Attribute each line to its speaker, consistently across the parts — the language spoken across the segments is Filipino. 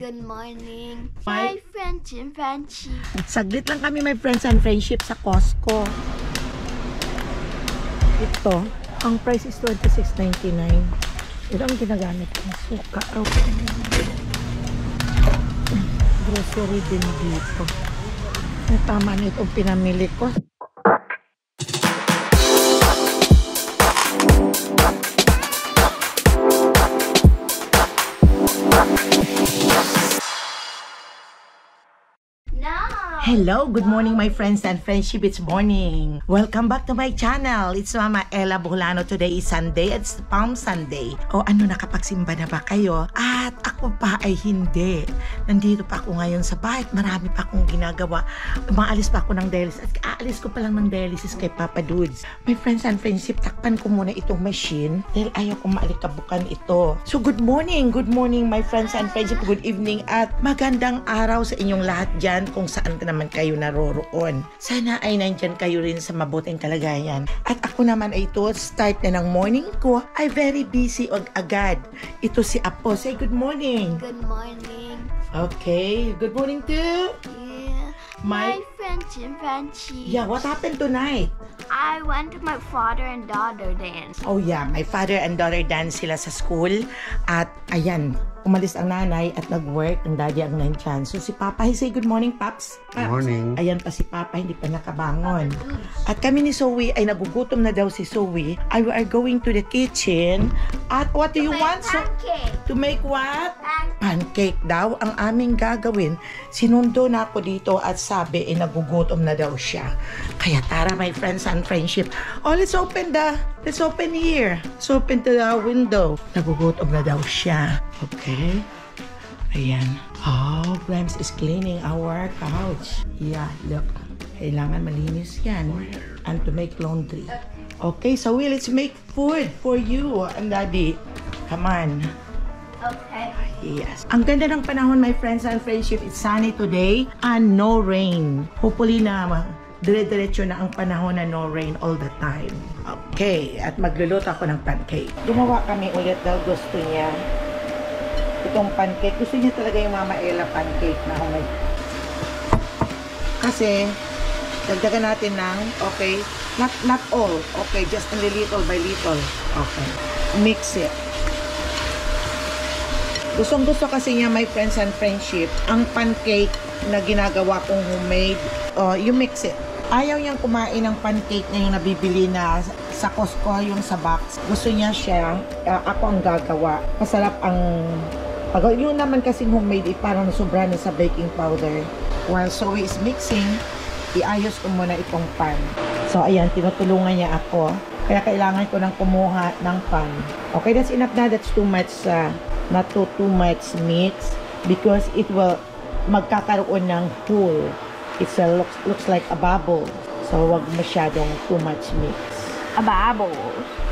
Speaker 1: Good morning, my friends and friendship.
Speaker 2: Saglit lang kami, my friends and friendship, sa Costco. Ito, ang price is $26.99. Ito ang ginagamit ko. Suka. Okay. Grocery din dito. Ang tama na itong pinamili ko. Hello, good morning my friends and friendship. It's morning. Welcome back to my channel. It's Mama Ella Buhlano. Today is Sunday. It's Palm Sunday. O ano, nakapagsimba na ba kayo? At ako pa ay hindi. Nandito pa ako ngayon sa bahay. Marami pa akong ginagawa. Umaalis pa ako ng dialysis. At aalis ko pa lang ng dialysis kay Papa Dudes. My friends and friendship, takpan ko muna itong machine dahil ayaw kong maalikabukan ito. So good morning my friends and friendship. Good evening at magandang araw sa inyong lahat dyan kung saan naman kayo naroroon. Sana ay nandyan kayo rin sa mabuting kalagayan. At ako naman ay ito, start na ng morning ko, ay very busy agad. Ito si Apo. Say good morning.
Speaker 1: Good morning.
Speaker 2: Okay. Good morning too.
Speaker 1: Yeah. My friends and friendship.
Speaker 2: Yeah, what happened tonight?
Speaker 1: I went to my father and daughter dance.
Speaker 2: Oh yeah, my father and daughter dance sila sa school. At ayan, umalis ang nanay at nag-work. Ang daddy ang nandyan. So si Papa, say good morning, Paps.
Speaker 3: Good morning.
Speaker 2: Ayan pa si Papa, hindi pa nakabangon. At kami ni Zoe ay nagugutom na daw si Zoe. We are going to the kitchen. At what do you want?
Speaker 1: Pancake.
Speaker 2: To make what?
Speaker 1: Pancake.
Speaker 2: Pancake daw ang aming gagawin. Sinundo na ako dito at sabi ay nagugutom na daw siya. Kaya tara my friends and friendship. Oh, let's open here. Let's open the window. Nagugutom na daw siya. Okay. Ayan. Oh, Grimes is cleaning our couch. Yeah, look. Kailangan malinis yan. And to make laundry. Okay, so let's make food for you and Daddy. Come on.
Speaker 1: Okay.
Speaker 2: Yes. Ang ganda ng panahon, my friends and friendship. It's sunny today and no rain. Hopefully na dire-diretso na ang panahon na no rain all the time. Okay. At magluluto ako ng pancake. Gumawa kami ulit daw gusto niya. Itong pancake. Gusto niya talaga yung Mama Ella pancake na homemade. Kasi, dagdagan natin ng, okay, not all. Okay, just a little by little. Okay. Mix it. Gustong-gusto kasi niya, my friends and friendship, ang pancake na ginagawa kong homemade, you mix it. Ayaw niyang kumain ng pancake na yung nabibili na sa Costco, yung sa box. Gusto niya siya, ako ang gagawa. Masarap ang, yung naman kasing homemade, parang sobra na sa baking powder. While Zoe is mixing, iayos ko muna itong pan. So, ayan, tinutulungan niya ako. Kaya kailangan ko nang kumuha ng pan. Okay, that's enough na. That's too much, not too much mix because it will magkakaroon ng hole. It looks like a bubble. So, wag masyadong too much mix.
Speaker 1: A bubble.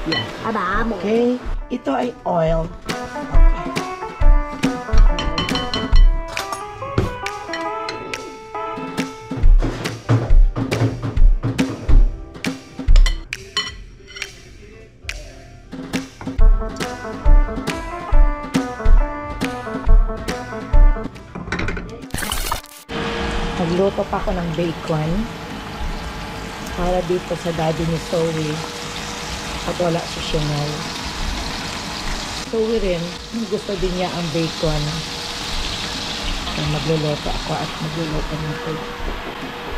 Speaker 2: Yeah.
Speaker 1: A bubble.
Speaker 2: Okay. Ito ay oil. Nagluto pa ako ng bacon para dito sa daddy ni Zoe at wala si Chanel. Zoe rin, gusto din niya ang bacon. So, magluluto ako at magluluto natin.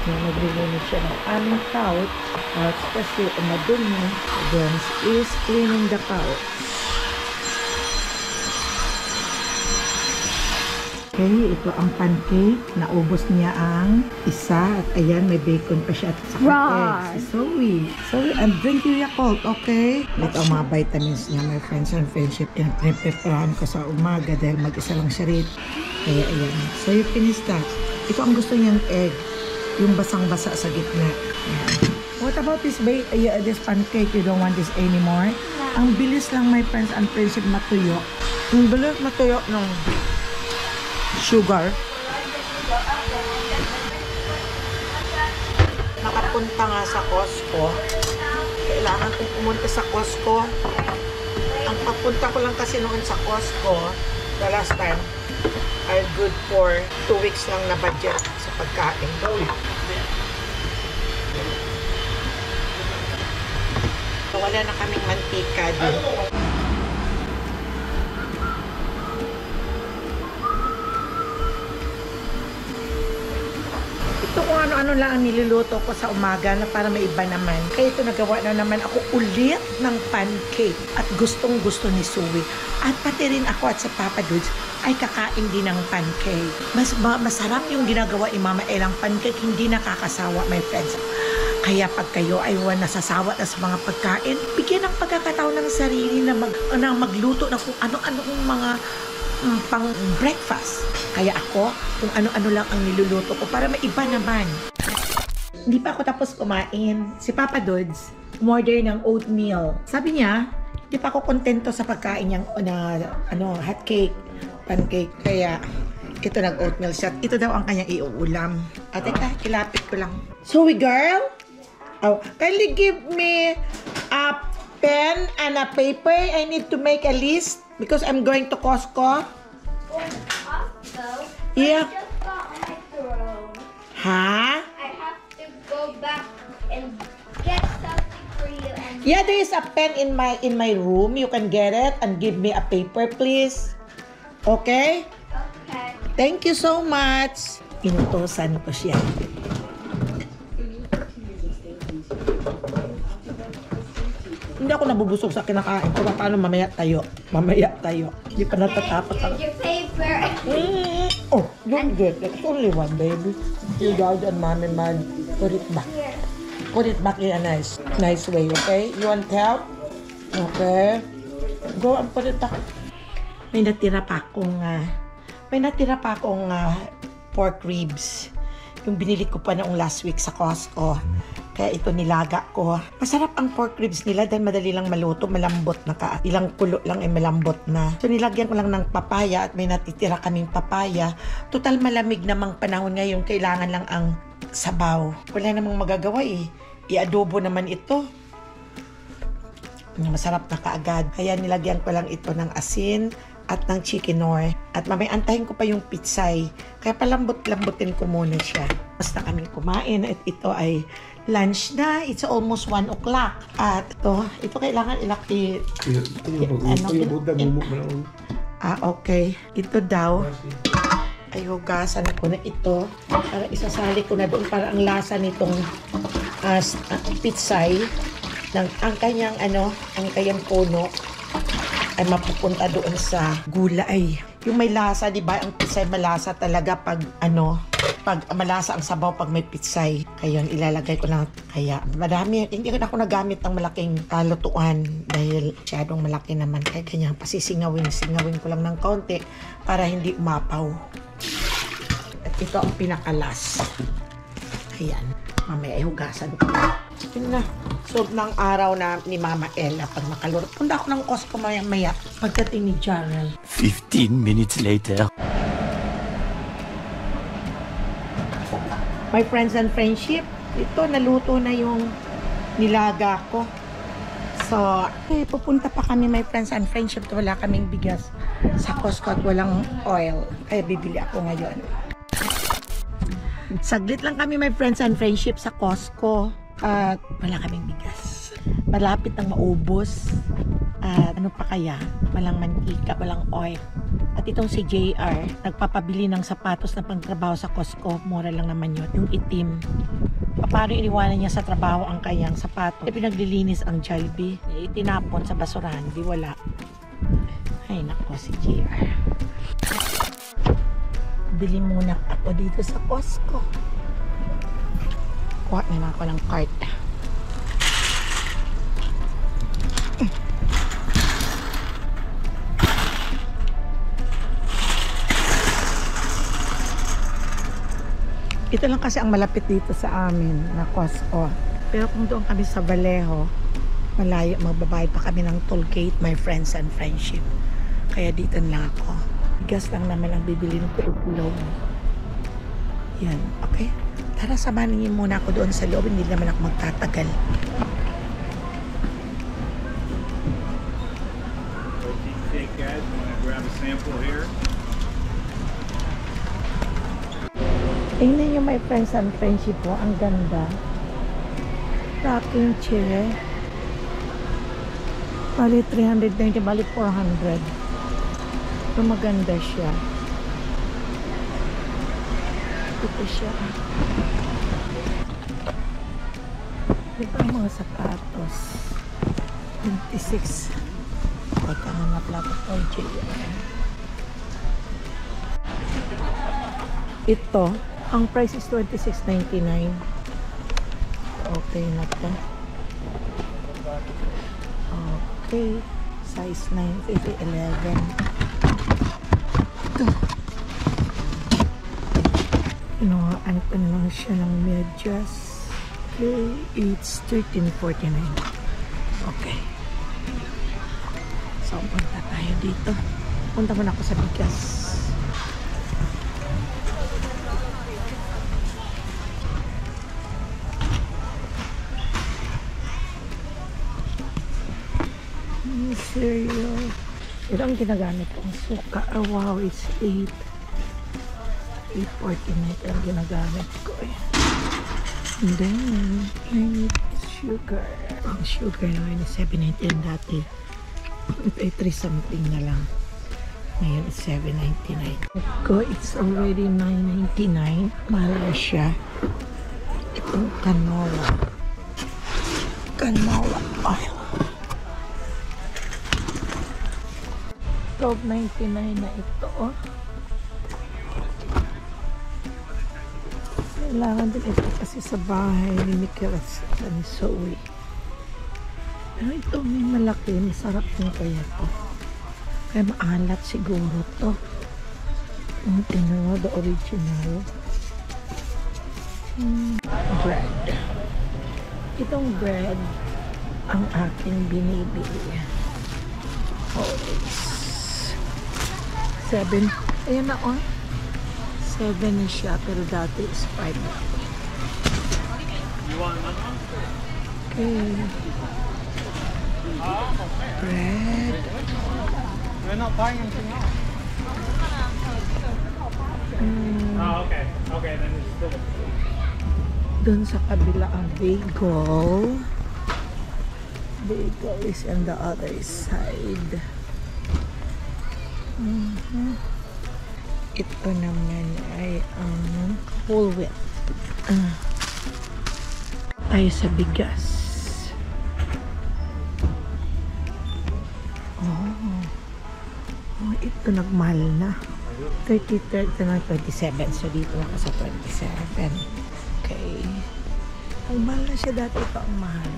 Speaker 2: Magluluto siya ng aming couch at kasi madumi. Dance is cleaning the couch. Okay, ito ang pancake. Naubos niya ang isa. At ayan, may bacon pa siya. At si Zoe. Zoe, and drink your Yakult, okay? Ito ang mga vitamins niya, my friends and friendship. Pinag-preparahan ko sa umaga dahil mag-isa lang siya rin. Kaya ayan. So, you finish that. Ito ang gusto niyang egg. Yung basang-basa sa gitna. Ayan. What about this pancake? You don't want this anymore? No. Ang bilis lang, my friends and friendship, matuyo. Ang bilis matuyo ng sugar. Nakapunta nga sa Costco. Kailangan kong pumunta sa Costco. Ang papunta ko lang kasi noon sa Costco, the last time, are good for 2 weeks lang na budget sa pagkain. Wala na kaming mantika din. Ito kung ano-ano lang ang niluluto ko sa umaga na para may iba naman. Kaya ito nagawa na naman ako ulit ng pancake at gustong-gusto ni Suwi. At pati rin ako at sa Papa Dudes ay kakain din ng pancake. Masarap yung ginagawa ni Mama Elang pancake, hindi nakakasawa, my friends. Kaya pag kayo ay nasasawa na sa mga pagkain, bigyan ng pagkakataon ng sarili na magluto ng kung ano-anong mga pang breakfast. Kaya ako, kung ano-ano lang ang niluluto ko para may iba naman. Hindi pa ako tapos kumain. Si Papa Dudes, umorder ng oatmeal. Sabi niya, hindi pa ako kontento sa pagkain niyang hot cake, pancake. Kaya ito nag-oatmeal siya. Ito daw ang kanyang iuulam. At teka, ilapit ko lang. Zoe girl, can you give me a pen and a paper? I need to make a list because I'm going to Costco.
Speaker 1: Costco?
Speaker 2: Yeah.
Speaker 1: I just got on my throne.
Speaker 2: Huh?
Speaker 1: I have to go back and get something for you. And
Speaker 2: Yeah, there is a pen in my room. You can get it and give me a paper, please. Okay?
Speaker 1: okay.
Speaker 2: Thank you so much. Inutosan ko siya. Hindi ako nabubusog sa kinakain ko. Paano mamaya tayo? Mamaya tayo. Hindi pa natatapos ang...
Speaker 1: Here's your paper.
Speaker 2: Oh, look good. It's only one, baby. You dad and mommy man. Put it back.
Speaker 1: Here.
Speaker 2: Put it back in a nice way, okay? You want help? Okay. Go and put it back. May natira pa akong pork ribs. Yung binili ko pa noong last week sa Costco. Kaya ito nilaga ko. Masarap ang pork ribs nila dahil madali lang maluto, malambot na ka. Ilang kulo lang ay malambot na. So nilagyan ko lang ng papaya at may natitira kaming papaya. Total malamig namang panahon ngayon, kailangan lang ang sabaw. Wala namang magagawa eh. I-adobo naman ito. Masarap na kaagad. Kaya nilagyan ko lang ito ng asin at ng chicken-nor. At mamay antahin ko pa yung pitsay. Kaya palambot-lambutin ko muna siya. Basta kaming kumain at ito ay lunch na. It's almost 1 o'clock. At ito kailangan okay. Ito daw ay hugasan ko na ito para isasali ko na doon para ang lasa nitong pitsay ng ang kanyang puno ay mapupunta doon sa gulay. Yung may lasa, di ba? Ang pitsay malasa talaga pag malasa ang sabaw pag may pitsay. Kaya ilalagay ko lang. Kaya madami. Hindi ako nagamit ng malaking lutuan dahil masyadong malaki naman. Kaya ganyan, pasisingawin ko lang ng kaunti para hindi umapaw. At ito ang pinakalas. Ayan. Mamaya ihugasan ko. Yun na. Sob ng araw na ni Mama Ella pag makalurot. Punta ako ng Costco maya-maya pagdating ni Jarrell.
Speaker 3: 15 minutes later.
Speaker 2: My friends and friendship, ito naluto na yung nilaga ko. So, pupunta pa kami my friends and friendship. Wala kaming bigas sa Costco at walang oil. Kaya bibili ako ngayon. Saglit lang kami my friends and friendship sa Costco. At wala kaming bigas. Malapit nang maubos. At ano pa kaya? Walang mantika, walang oil. At itong si JR, nagpapabili ng sapatos na pangtrabaho sa Costco. Mura lang naman yun. Yung itim. Paano iniwanan niya sa trabaho ang kanyang sapatos? Pinaglilinis ang Jollibee. Itinapon sa basurahan. Di wala. Ay nako si JR. Bili muna ako dito sa Costco. Kuha na ako ng cart. Ito lang kasi ang malapit dito sa amin na Costco. Pero kung doon kami sa Vallejo, malayo, magbabayad pa kami ng toll gate, my friends and friendship. Kaya dito lang ako. Bigas lang naman ang bibilin ko ulog. Yan, okay? Tara, samahan niyo muna ako doon sa loob. Hindi naman ako magtatagal.
Speaker 4: Okay, guys, want to grab a sample here?
Speaker 2: Tingnan nyo my friends and friendship po. Ang ganda. Rocking chair. Bali 390, bali 400. Pero maganda siya. Ito siya. Ito ang mga sapatos. 26. Pagkahanap lang ito po, ito, ang price is $26.99. Okay na to. Okay. Size 9, 11. Ito. Inuhaan ko lang siya ng medyas. Okay. It's $13.49. Okay. So, punta tayo dito. Punta muna ako sa bigas. Cereal. Ito ang ginagamit kong suka. Oh, wow, it's 8. 8.49 ito ang ginagamit ko. And then, I need sugar. Ang sugar naman is 7.99 dati. Ay, 3 something na lang. Ngayon, it's 7.99. Ko, it's already 9.99. Mahal na siya. Itong canola. Canola oil. $12.99 na ito, oh. Kailangan din ito kasi sa bahay ni Nicholas at ni Zoe. Pero ito may malaki, masarap din kaya to. Kaya maalat siguro to. Tingnan mo, the original. Bread. Itong bread ang aking binibili. Always. 7. Ayan na, oh. 7 na siya, pero dati is 5 na. Okay. Bread.
Speaker 4: We're not buying anything else. Okay. Okay, then it's still.
Speaker 2: Doon sa kabila ang bagel. Bagel is on the other side. Ito naman ay ang whole wheat. Tayo sa bigas. Oh, ito nagmahal na. 30 na 27. So dito ako sa 27. Okay. Ang mahal na siya dati, ito ang mahal.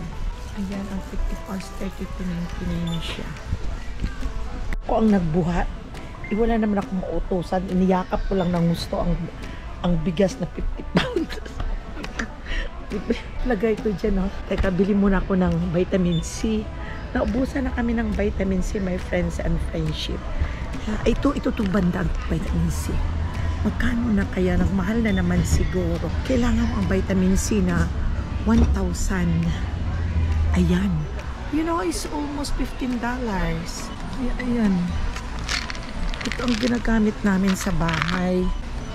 Speaker 2: Ayan, ang 50 pounds, 32.99 na siya. Ako ang nagbuhat. Wala naman akong mautusan. Iniyakap ko lang ng gusto ang bigas na 50 pounds. Lagay ko dyan, no? Teka, bili muna ako ng vitamin C. Naubusan na kami ng vitamin C, my friends and friendship. Ito bandang vitamin C. Magkano na kaya? Nagmahal na naman siguro. Kailangan mo ang vitamin C na 1,000. Ayan. You know, it's almost $15. Ayan. Ito ang ginagamit namin sa bahay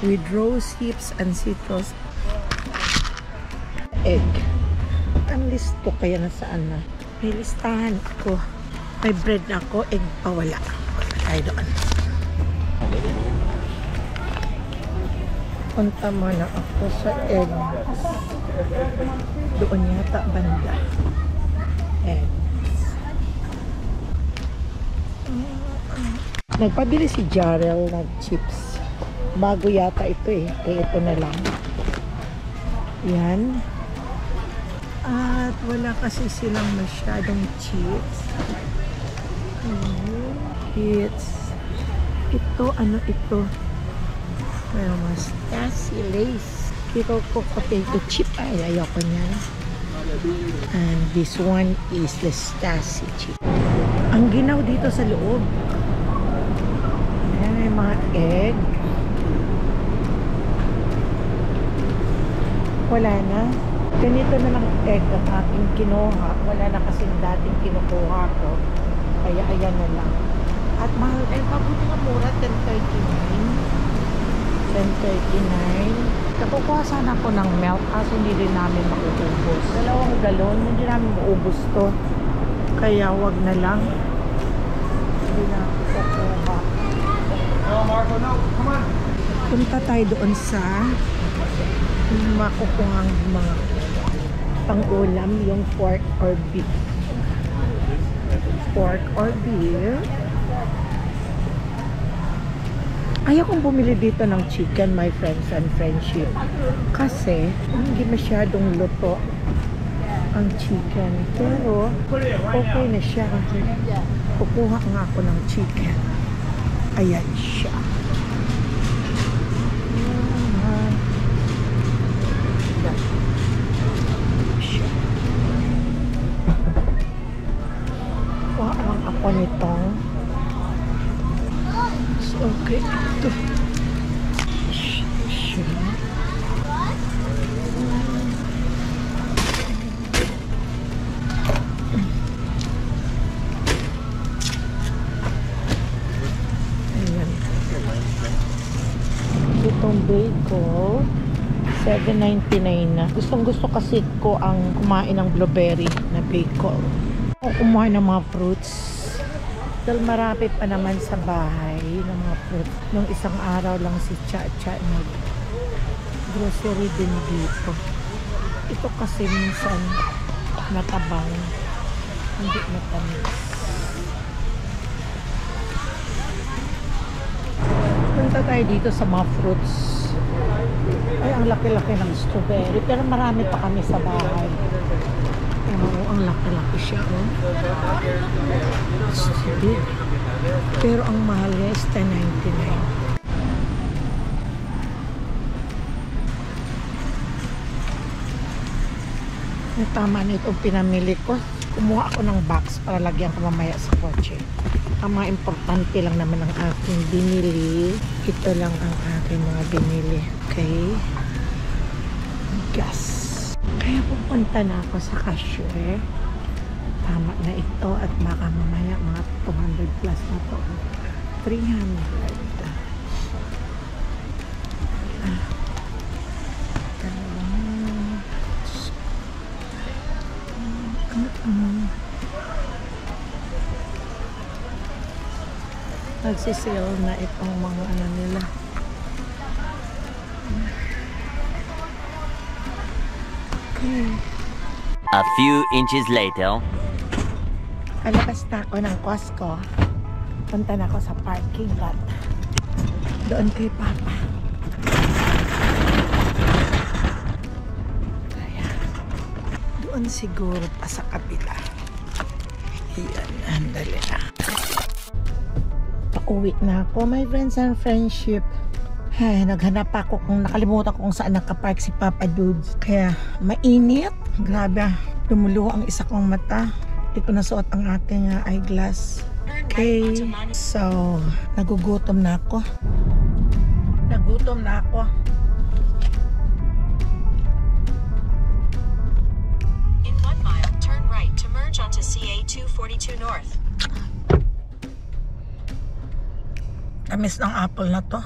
Speaker 2: with rose hips and citrus. Egg. Ang list ko kaya nasaan na? May listahan ako. May bread na ako, egg pa wala. Tayo doon. Punta muna ako sa egg. Doon yata banda. Egg. Nagpabili si Jarrell ng chips. Bago yata ito eh. Kaya ito na lang. Yan. At wala kasi silang masyadong chips. Ito, ano ito? Well, mas Tassie Lace. Kiko ko potato chip. Ay, ayoko niya. And this one is the Tassie chip. Ang ginaw dito sa loob. Ayan, may mga egg. Wala na. Ganito na lang egg ang aking kinuha. Wala na kasing dating kinukuha ko. Kaya ayan na lang. At mahal, mabuti nga mura, $10.39. $10.39. Nakukuha sana ako ng milk kaso hindi din namin mauubos. 2 galon, hindi namin maubos to. Kaya wag na lang. Hindi na kukuha.
Speaker 4: No, Marco, no. Come on.
Speaker 2: Punta tayo doon sa makukuhang mga pang-ulam, yung pork or beef. Pork or beef. Ayaw kong bumili dito ng chicken, my friends and friendship. Kasi, hindi masyadong luto ang chicken. Pero, okay na siya. Kukuha nga ako ng chicken. Ayan siya. Kuha ako nitong okay, ito. Ayan. Itong bagel, $7.99 na. Gustong-gusto kasi ko ang kumain ng blueberry na bagel. O kumuha ng mga fruits. Dahil marami pa naman sa bahay ng mga fruit. Nung isang araw lang si Cha-Cha nag-grocery din dito. Ito kasi minsan matabang, hindi matamis. Punta tayo dito sa mga fruits. Ay, ang laki-laki ng strawberry. Pero marami pa kami sa bahay. Oo, ang laki-laki siya, oh. Big. Pero ang mahal niya is $10.99. Tama na itong pinamili ko. Kumuha ako ng box para lagyan ko mamaya sa kotse. Ang mga importante lang naman ang aking binili. Ito lang ang aking mga binili. Okay? Gas. Kaya pupunta na ako sa cashier. Tama na ito at baka mamaya mga 200 plus na to. 300. Nagsisale na itong mga ano nila. Okay.
Speaker 3: A few inches later.
Speaker 2: Kalabas na ako ng Costco. Punta na ako sa parking lot. Doon kay Papa. Kaya, doon siguro pa sa kabila. Ayan, andali na. Pauwi na ako, my friends and friendship. Ay, naghanap ako kung nakalimutan ko kung saan nakapark si Papa Dudes. Kaya, mainit. Grabe, lumuluho ang isa kong mata. Hindi ko nasuot ang aking eyeglass. Okay, so, nagugutom na ako. Nagutom na ako.
Speaker 5: In 1 mile, turn right to merge onto CA 242 North.
Speaker 2: Tamis ng apple na to.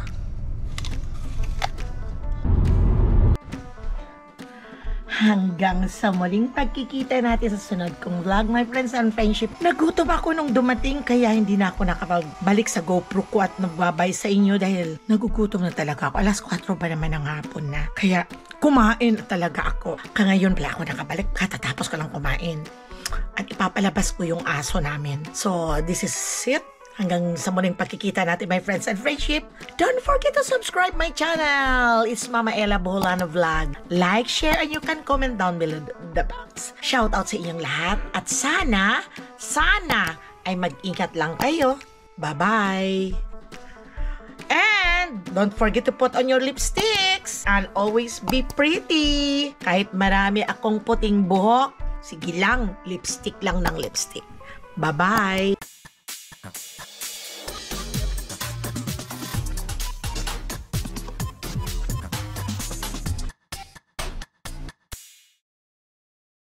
Speaker 2: Hanggang sa muling pagkikita natin sa sunod kong vlog, my friends and friendship. Nagutom ako nung dumating kaya hindi na ako nakapagbalik sa GoPro ko at nagbabay sa inyo dahil nagugutom na talaga ako. 4:00 ba naman ng hapon na. Kaya kumain talaga ako. Kaya ngayon pala ako nakabalik katatapos ko lang kumain. At ipapalabas ko yung aso namin. So this is it. Hanggang sa muling pagkikita natin, my friends and friendship. Don't forget to subscribe my channel. It's Mama Ella Boholano Vlog. Like, share, and you can comment down below the box. Shout out sa inyong lahat. At sana ay mag-ingat lang kayo. Bye-bye. And don't forget to put on your lipsticks. And always be pretty. Kahit marami akong puting buhok, sige lang, lipstick lang ng lipstick. Bye-bye.